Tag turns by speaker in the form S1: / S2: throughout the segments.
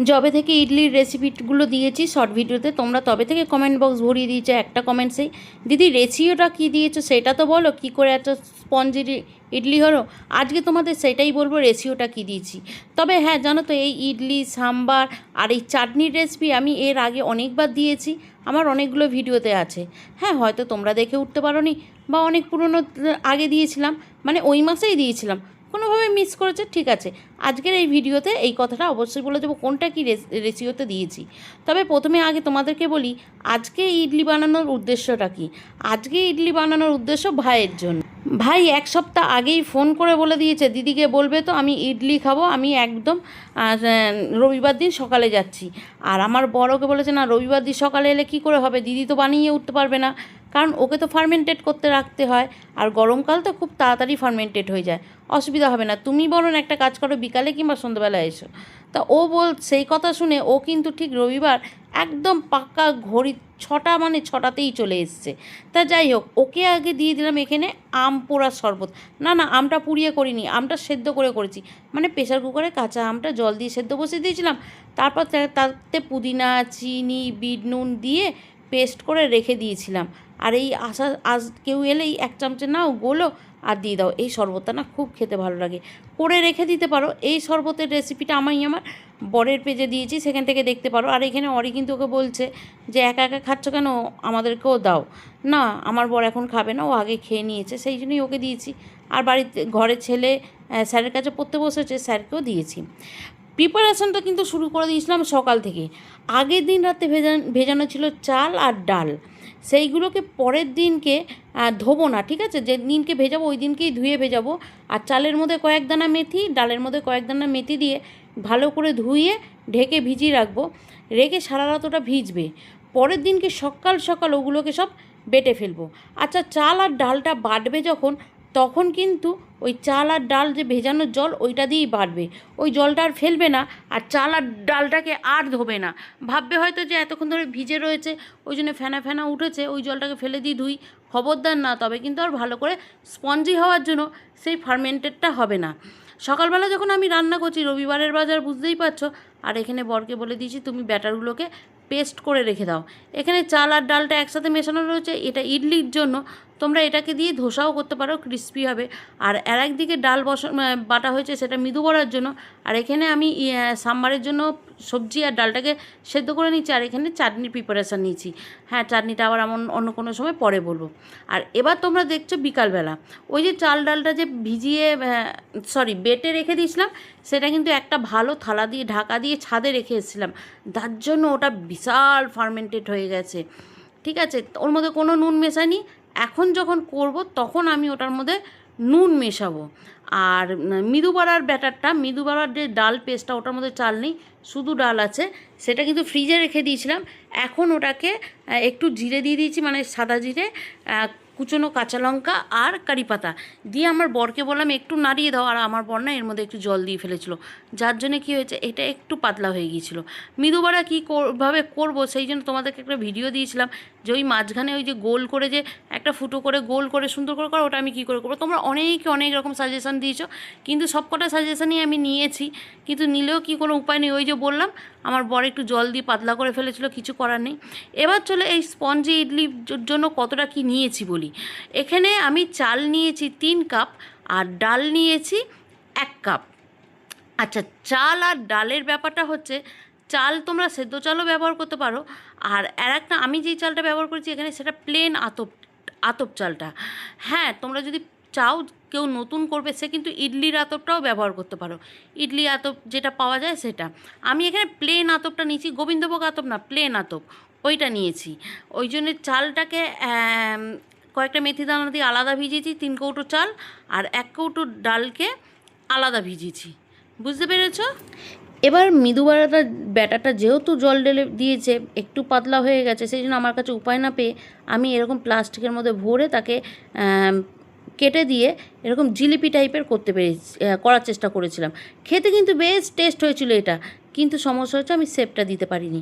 S1: যবে থেকে ইডলির রেসিপিগুলো দিয়েছি শর্ট ভিডিওতে, তোমরা তবে থেকে কমেন্ট বক্স ভরিয়ে দিয়েছো একটা কমেন্টসেই, দিদি রেসিপিটা কী দিয়েছো সেটা তো বলো, কী করে এত স্পঞ্জি ইডলি হলো। আজকে তোমাদের সেটাই বলবো, রেসিপিটা কী দিয়েছি। তবে হ্যাঁ, জানো তো, এই ইডলি সাম্বার আর এই চাটনির রেসিপি আমি এর আগে অনেকবার দিয়েছি, আমার অনেকগুলো ভিডিওতে আছে। হ্যাঁ, হয়তো তোমরা দেখে উঠতে পারোনি, বা অনেক পুরনো আগে দিয়েছিলাম, মানে ওই মাসেই দিয়েছিলাম, কোনোভাবে মিস করেছে, ঠিক আছে। আজকের এই ভিডিওতে এই কথাটা অবশ্যই বলে দেবো কোনটা কী রেসিপিতে দিয়েছি। তবে প্রথমে আগে তোমাদেরকে বলি আজকে ইডলি বানানোর উদ্দেশ্যটা কী। আজকে ইডলি বানানোর উদ্দেশ্য ভাইয়ের জন্য। ভাই এক সপ্তাহ আগেই ফোন করে বলে দিয়েছে, দিদিকে বলবে তো আমি ইডলি খাবো, আমি একদম রবিবার দিন সকালে যাচ্ছি। আর আমার বড়কে বলেছে, না রবিবার দিন সকালে এলে কী করে হবে, দিদি তো বানিয়ে উঠতে পারবে না, কারণ ওকে তো ফার্মেন্টেড করতে রাখতে হয়, আর গরমকাল তো খুব তাড়াতাড়ি ফার্মেন্টেড হয়ে যায়, অসুবিধা হবে না, তুমি বরং একটা কাজ করো, বিকালে কিংবা সন্ধ্যাবেলা এসো। তা ও সেই কথা শুনে ও কিন্তু ঠিক রবিবার একদম পাক্কা ঘড়ি 6টা, মানে 6টাতেই চলে এসছে। তা যাই হোক, ওকে আগে দিয়ে দিলাম এখানে আম পোড়ার শরবত। না না, আমটা পুড়িয়ে করিনি, আমটা সেদ্ধ করে করেছি, মানে প্রেশার কুকারে কাঁচা আমটা জল দিয়ে সেদ্ধ বসিয়ে দিয়েছিলাম, তারপর তাতে পুদিনা, চিনি, বিট নুন দিয়ে পেস্ট করে রেখে দিয়েছিলাম। আর এই আজ কেউ এলেই 1 চামচে নাও গোলো আর দিয়ে দাও। এই শরবতটা না খুব খেতে ভালো লাগে, করে রেখে দিতে পারো। এই শরবতের রেসিপিটা আমি আমার বরের পেজে দিয়েছি, সেখান থেকে দেখতে পারো। আর এখানে অরি কিন্তু ওকে বলছে যে একা একা খাচ্ছ কেন, আমাদেরকেও দাও। না, আমার বর এখন খাবে না, ও আগে খেয়ে নিয়েছে, সেই জন্যই ওকে দিয়েছি। আর বাড়িতে ঘরে ছেলে স্যারের কাছে পড়তে বসেছে, স্যারকেও দিয়েছি। প্রিপারেশনটা কিন্তু শুরু করে দিয়েছিলাম সকাল থেকে। আগের দিন রাতে ভেজানো ছিল চাল আর ডাল, সেইগুলোকে পরের দিনকে ধোবো না, ঠিক আছে, যে দিনকে ভেজাবো ওই দিনকেই ধুয়ে ভেজাবো। আর চালের মধ্যে কয়েক দানা মেথি, ডালের মধ্যে কয়েক দানা মেথি দিয়ে ভালো করে ধুয়ে ঢেকে ভিজিয়ে রাখবো, রেখে সারা রাত ওটা ভিজবে। পরের দিনকে সকাল সকাল ওগুলোকে সব বেটে ফেলবো। আচ্ছা, চাল আর ডালটা বাটবে যখন, তখন কিন্তু ওই চাল আর ডাল যে ভেজানোর জল ওইটা দিয়েই বাটবে, ওই জলটা আর ফেলবে না, আর চাল আর ডালটাকে আর ধোবে না। ভাববে হয়তো যে এতক্ষণ ধরে ভিজে রয়েছে ওই জন্য ফেনা ফেনা উঠেছে, ওই জলটাকে ফেলে দিয়ে ধুই, খবরদার না, তবে কিন্তু আর ভালো করে স্পঞ্জি হওয়ার জন্য সেই ফার্মেন্টেডটা হবে না। সকালবেলা যখন আমি রান্না করছি, রবিবারের বাজার বুঝতেই পারছো, আর এখানে বরকে বলে দিয়েছি তুমি ব্যাটারগুলোকে পেস্ট করে রেখে দাও। এখানে চাল আর ডালটা একসাথে মেশানো রয়েছে, এটা ইডলির জন্য, তোমরা এটাকে দিয়ে ধোসাও করতে পারো, ক্রিস্পি হবে। আর একদিকে ডাল বাটা হয়েছে সেটা মৃদু করার জন্য, আর এখানে আমি সাম্বারের জন্য সবজি আর ডালটাকে সেদ্ধ করে নিচ্ছি, আর এখানে চাটনির প্রিপারেশান নিয়েছি। হ্যাঁ, চাটনিটা আবার অন্য কোনো সময় পরে বলবো। আর এবার তোমরা দেখছো বিকালবেলা ওই যে চাল ডালটা যে ভিজিয়ে বেটে রেখে দিয়েছিলাম, সেটা কিন্তু একটা ভালো থালা দিয়ে ঢাকা দিয়ে ছাদে রেখে এসেছিলাম, তার জন্য ওটা বিশাল ফার্মেন্টেড হয়ে গেছে, ঠিক আছে। ওর মধ্যে কোনো নুন মেশাইনি, এখন যখন করব তখন আমি ওটার মধ্যে নুন মেশাবো। আর মৃদুবাড়ার ব্যাটারটা, মৃদুবাড়ার যে ডাল পেস্টটা, ওটার মধ্যে চাল নেই, শুধু ডাল আছে, সেটা কিন্তু ফ্রিজে রেখে দিয়েছিলাম। এখন ওটাকে একটু জিরে দিয়ে দিয়েছি, মানে সাদা জিরে, কুচনো কাঁচা লঙ্কা আর কারি পাতা দিয়ে আমার বরকে বললাম একটু নাড়িয়ে দাও, আর আমার বর না এর মধ্যে একটু জল দিয়ে ফেলেছিল, যার জন্য কী হয়েছে, এটা একটু পাতলা হয়ে গিয়েছিলো। মৃদুবাড়া কীভাবে করবো সেই জন্য তোমাদেরকে একটা ভিডিও দিয়েছিলাম, যে ওই মাঝখানে ওই যে গোল করে যে একটা ফুটো করে গোল করে সুন্দর করে করো, ওটা আমি কী করে করবো। তোমরা অনেকে অনেক রকম সাজেশান দিয়েছো, কিন্তু সব কটা সাজেশানই আমি নিয়েছি, কিন্তু নিলেও কি কোনো উপায় নেই। ওই যে বললাম, আমার বর একটু জল দিয়ে পাতলা করে ফেলেছিল, কিছু করার নেই। এবার চলে এই স্পঞ্জি ইডলির জন্য কতটা কি নিয়েছি বলি। এখানে আমি চাল নিয়েছি 3 কাপ, আর ডাল নিয়েছি 1 কাপ। আচ্ছা, চাল আর ডালের ব্যাপারটা হচ্ছে, চাল তোমরা সেদ্ধ চালও ব্যবহার করতে পারো, আর একটা আমি যেই চালটা ব্যবহার করেছি এখানে সেটা প্লেন আতপ চালটা। হ্যাঁ, তোমরা যদি চাও কেউ নতুন করবে, সে কিন্তু ইডলির আতপটাও ব্যবহার করতে পারো, ইডলি আতপ যেটা পাওয়া যায় সেটা। আমি এখানে প্লেন আতপটা নিয়েছি, গোবিন্দভোগ আতপ না, প্লেন আতপ ওইটা নিয়েছি। ওই জন্য চালটাকে কয়েকটা মেথি দানা দিয়ে আলাদা ভিজিয়েছি, 3 কৌটো চাল, আর 1 কৌটো ডালকে আলাদা ভিজিয়েছি, বুঝতে পেরেছো। এবার মৃদুবাড়াটা ব্যাটারটা যেহেতু জল ঢেলে দিয়েছে একটু পাতলা হয়ে গেছে, সেই জন্য আমার কাছে উপায় না পেয়ে আমি এরকম প্লাস্টিকের মধ্যে ভরে তাকে কেটে দিয়ে এরকম জিলিপি টাইপের করার চেষ্টা করেছিলাম। খেতে কিন্তু বেশ টেস্ট হয়েছিল এটা, কিন্তু সমস্যা হচ্ছে আমি শেপটা দিতে পারিনি।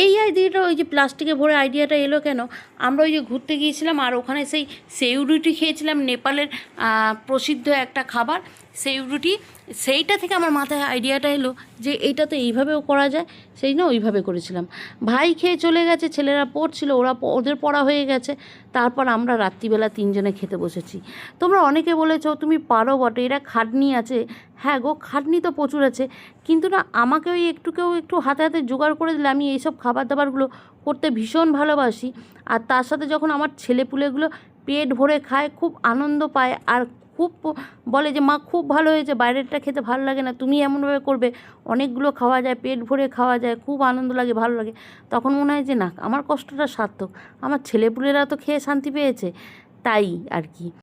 S1: এই আইডিয়াটা, ওই যে প্লাস্টিকে ভরে আইডিয়াটা এলো কেন, আমরা ওই যে ঘুরতে গিয়েছিলাম আর ওখানে সেই সেউ রুটি খেয়েছিলাম, নেপালের প্রসিদ্ধ একটা খাবার সেউ রুটি, সেইটা থেকে আমার মাথায় আইডিয়াটা এলো যে এইটা তো এইভাবেও করা যায়, সেই জন্য ওইভাবে করেছিলাম। ভাই খেয়ে চলে গেছে, ছেলেরা পড়ছিল, ওদের পড়া হয়ে গেছে, তারপর আমরা রাত্রিবেলা তিনজনে খেতে বসেছি। তোমরা অনেকে বলেছো তুমি পারো বটে, এরা খাটনি আছে। হ্যাঁ গো, খাটনি তো প্রচুর আছে, কিন্তু না আমাকে ওই একটু হাতে হাতে জোগাড় করে দিলে আমি এইসব খাবার দাবারগুলো করতে ভীষণ ভালোবাসি। আর তার সাথে যখন আমার ছেলেপুলেগুলো পেট ভরে খায়, খুব আনন্দ পায়, আর খুব বলে যে মা খুব ভালো হয়েছে, বাইরেরটা খেতে ভালো লাগে না, তুমি এমনভাবে করবে অনেকগুলো খাওয়া যায়, পেট ভরে খাওয়া যায়, খুব আনন্দ লাগে, ভালো লাগে। তখন মনে হয় যে না, আমার কষ্টটা সার্থক, আমার ছেলেপুলেরা তো খেয়ে শান্তি পেয়েছে, তাই আর কি।